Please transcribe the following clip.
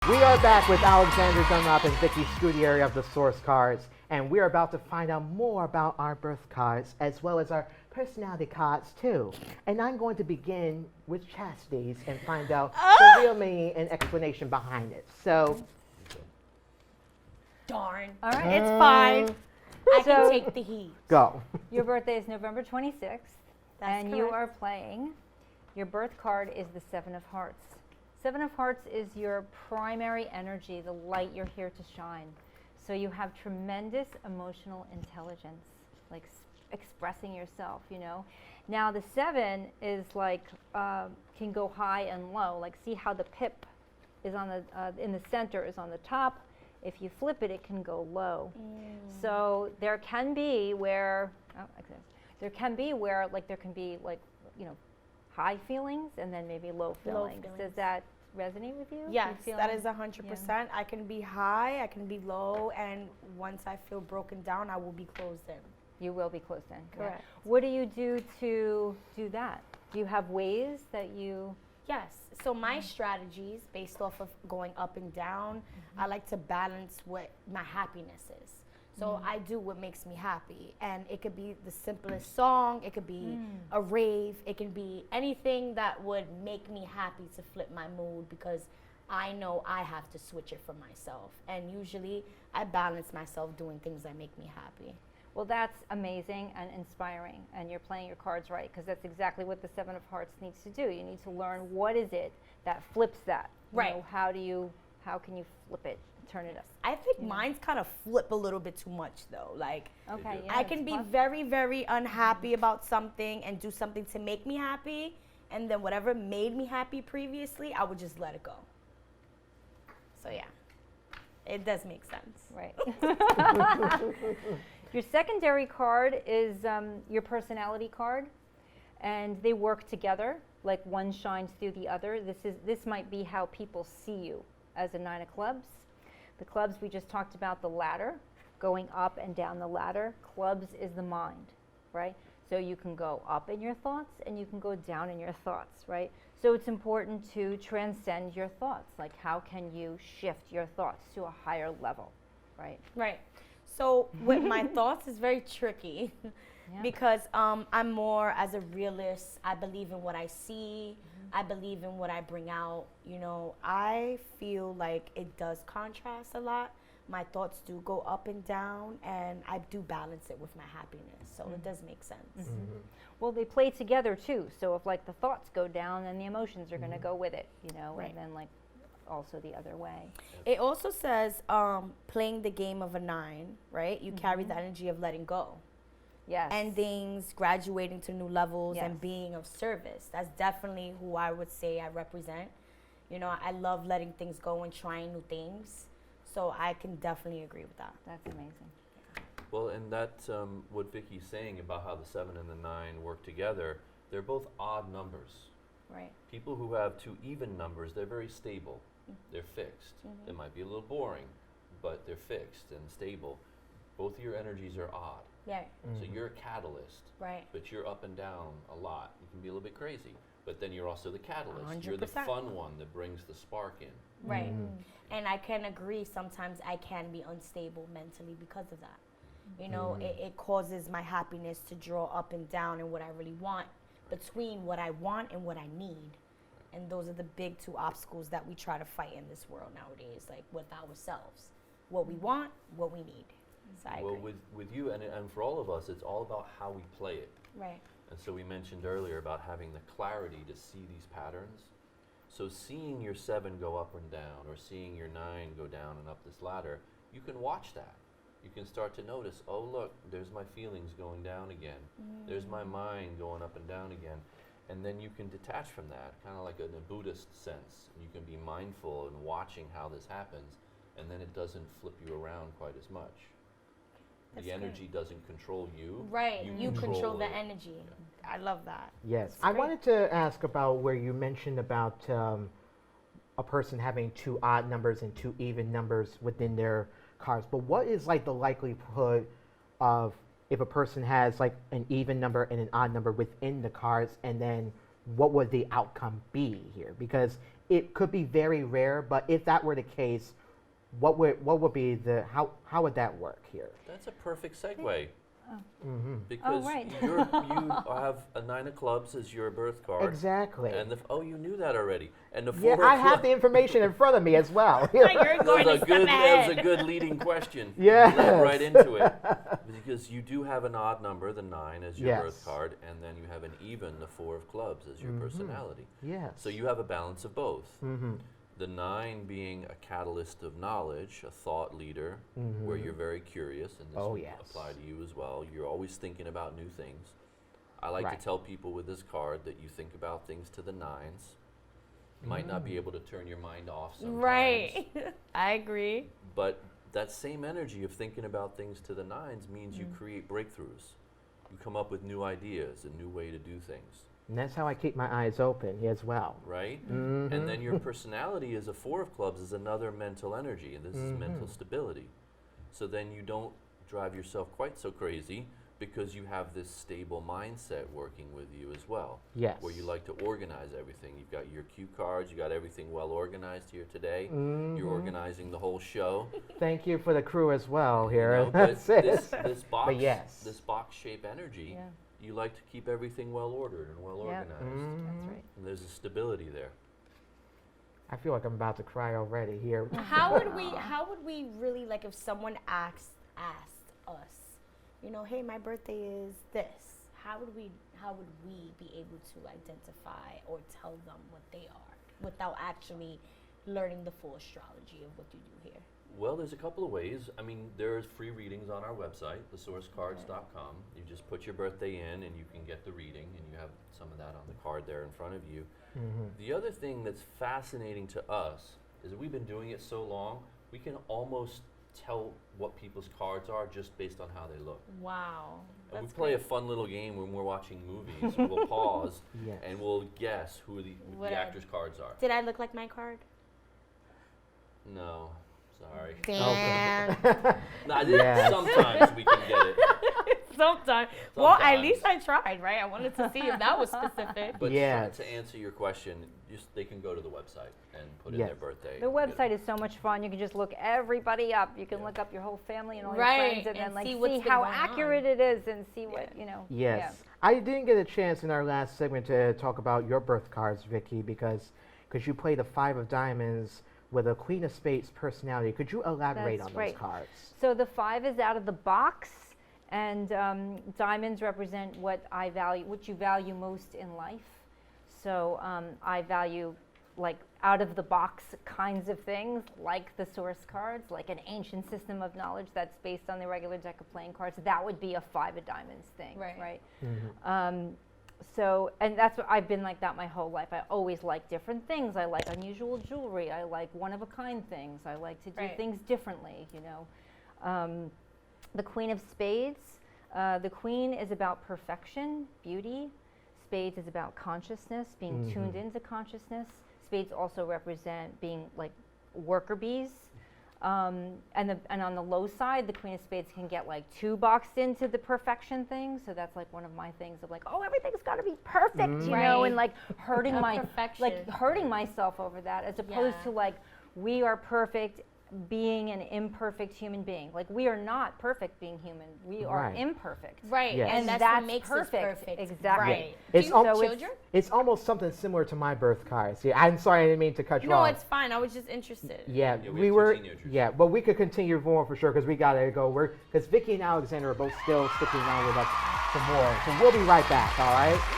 We are back with Alexander Dunlop and Viki Scudiery of the Source Cards, and we are about to find out more about our birth cards as well as our personality cards too. And I'm going to begin with Chastity's and find out the real meaning and explanation behind it. So, Darn. All right. It's fine. I can take the heat. go. Your birthday is November 26th, and you correct. are playing. Your birth card is the Seven of Hearts. Seven of Hearts is your primary energy, the light you're here to shine. So you have tremendous emotional intelligence, like expressing yourself, you know. Now the seven is like, can go high and low. Like see how the pip is on the, in the center is on the top. If you flip it, it can go low. So there can be where, there can be you know, high feelings and then maybe low feelings. Does that resonate with you? Yes, You feel that is 100%. I can be high, I can be low, and once I feel broken down, I will be closed in. You will be close in. Correct. Yeah. What do you do to do that? Do you have ways that you? Yes, so my strategies based off of going up and down, I like to balance what my happiness is. So I do what makes me happy, and it could be the simplest song, it could be a rave, it can be anything that would make me happy to flip my mood, because I know I have to switch it for myself. And usually I balance myself doing things that make me happy. Well, that's amazing and inspiring, and you're playing your cards right, because that's exactly what the Seven of Hearts needs to do. You need to learn what is it that flips that. Right. You know, how can you flip it, turn it up? I think mine's kind of flip a little bit too much though. Like, Okay. Yeah, I can be very, very unhappy about something and do something to make me happy, and then whatever made me happy previously, I would just let it go. So yeah, it does make sense. Right. Your secondary card is your personality card, and they work together. Like one shines through the other. This might be how people see you as a Nine of Clubs. The clubs, we just talked about the ladder, going up and down the ladder. Clubs is the mind, right? So you can go up in your thoughts and you can go down in your thoughts, right? So it's important to transcend your thoughts. Like how can you shift your thoughts to a higher level, right? Right. So with my thoughts, it's very tricky. Yeah. Because I'm more as a realist. I believe in what I see. I believe in what I bring out. You know, I feel like it does contrast a lot. My thoughts do go up and down, and I do balance it with my happiness. So it does make sense. Well, they play together too. So if like the thoughts go down, then the emotions are going to go with it, you know, Right. and then like also the other way. It also says playing the game of a nine, right? You carry the energy of letting go. Yes. Endings, graduating to new levels, Yes. and being of service. That's definitely who I would say I represent. You know, I love letting things go and trying new things. So I can definitely agree with that. That's amazing. Well, and that's what Vicky's saying about how the 7 and the 9 work together. They're both odd numbers. Right. People who have two even numbers, they're very stable. They're fixed. They might be a little boring, but they're fixed and stable. Both of your energies are odd. Yeah, So you're a catalyst, right. but you're up and down a lot. You can be a little bit crazy, but then you're also the catalyst. You're the 100%. fun one that brings the spark in. Right. And I can agree, sometimes I can be unstable mentally because of that. You know, it causes my happiness to draw up and down and what I really want, between what I want and what I need. And those are the big two obstacles that we try to fight in this world nowadays, like with ourselves. What we want, what we need. So I Well, agree. with you and for all of us, it's all about how we play it. Right. And so we mentioned earlier about having the clarity to see these patterns. So seeing your 7 go up and down, or seeing your 9 go down and up this ladder, you can watch that. You can start to notice, oh look, there's my feelings going down again. There's my mind going up and down again. And then you can detach from that, kind of like in a Buddhist sense. You can be mindful and watching how this happens, and then it doesn't flip you around quite as much. That's The great. energy doesn't control you. Right. You control the it. energy. I love that. Yes, That's I great. wanted to ask about where you mentioned about a person having two odd numbers and two even numbers within their cards. But what is like the likelihood of if a person has like an even number and an odd number within the cards, and then what would the outcome be here? Because it could be very rare, but if that were the case, what would be the how would that work here? That's a perfect segue. Mm-hmm. Because right. you have a 9 of clubs as your birth card. Exactly. And you knew that already. And the 4 Yeah, of I have clubs. the information in front of me as well. You're going to step That ahead. was a good leading question. Yes. You led right into it. Because you do have an odd number, the 9, as your Yes. birth card, and then you have an even, the 4 of clubs, as your personality. Yes. So you have a balance of both. Mm-hmm. The 9 being a catalyst of knowledge, a thought leader, where you're very curious, and this Oh, will yes. apply to you as well. You're always thinking about new things. I like Right. to tell people with this card that you think about things to the 9s. You might not be able to turn your mind off sometimes. Right. I agree. But that same energy of thinking about things to the 9s means you create breakthroughs. You come up with new ideas, a new way to do things. And that's how I keep my eyes open as well. Right? And then your personality as a 4 of clubs is another mental energy, and this is mental stability. So then you don't drive yourself quite so crazy because you have this stable mindset working with you as well. Yes. Where you like to organize everything. You've got your cue cards, you got everything well organized here today. You're organizing the whole show. Thank you for the crew as well You here. know, but That's it. this box, yes. this box shape energy, Yeah. you like to keep everything well ordered and well Yep. organized. That's right. And there's a stability there. I feel like I'm about to cry already here. How would we really, like, if someone asked us, you know, hey, my birthday is this, how would we be able to identify or tell them what they are without actually learning the full astrology of what you do here? Well, there's a couple of ways. I mean, there's free readings on our website, thesourcecards.com. You just put your birthday in and you can get the reading, and you have some of that on the card there in front of you. The other thing that's fascinating to us is that we've been doing it so long, we can almost tell what people's cards are just based on how they look. Wow. And we That's play a great. fun little game when we're watching movies. We'll pause Yes. and we'll guess who the What actors' cards are. Did I look like my card? No, sorry. Damn. No, Yes. sometimes we can get it. Sometimes. Well, at Sometimes. least I tried, right? I wanted to see if that was specific. But Yes. to answer your question, they can go to the website and put in Yes. their birthday. The website is so much fun. You can just look everybody up. You can look up your whole family and all your Right, friends, and then and like see see what's been how going on. accurate it is, and see what you know. Yes. I didn't get a chance in our last segment to talk about your birth cards, Viki, because you played the 5 of diamonds with a Queen of Spades personality. Could you elaborate That's on right. those cards? So the 5 is out of the box, and diamonds represent what you value most in life. So I value like out of the box kinds of things, like the source cards, like an ancient system of knowledge that's based on the regular deck of playing cards. That would be a 5 of diamonds thing, right? So, and that's what I've been like that my whole life. I always like different things. I like unusual jewelry. I like one-of-a-kind things. I like to do Right. things differently, you know. The Queen of Spades. The Queen is about perfection, beauty. Spades is about consciousness, being tuned into consciousness. Spades also represent being like worker bees. And on the low side, the Queen of Spades can get like too boxed into the perfection thing. So that's like one of my things of like, oh, everything's got to be perfect, you know, and like hurting hurting myself over that, as opposed Yeah. to like, we are perfect being an imperfect human being. Like, we are not perfect being human. We are Right. imperfect. Right, Yes. and And that's, that's what makes perfect. us perfect. Exactly. Right. It's Do you have al- children? It's almost something similar to my birth cards. Yeah, I'm sorry, I didn't mean to cut you No, off. it's fine. I was just interested. Yeah, Yeah, we we have two were. teenagers. Yeah, but we could continue more for sure because we gotta go. Because Viki and Alexander are both still sticking around with us for more. So we'll be right back. All right.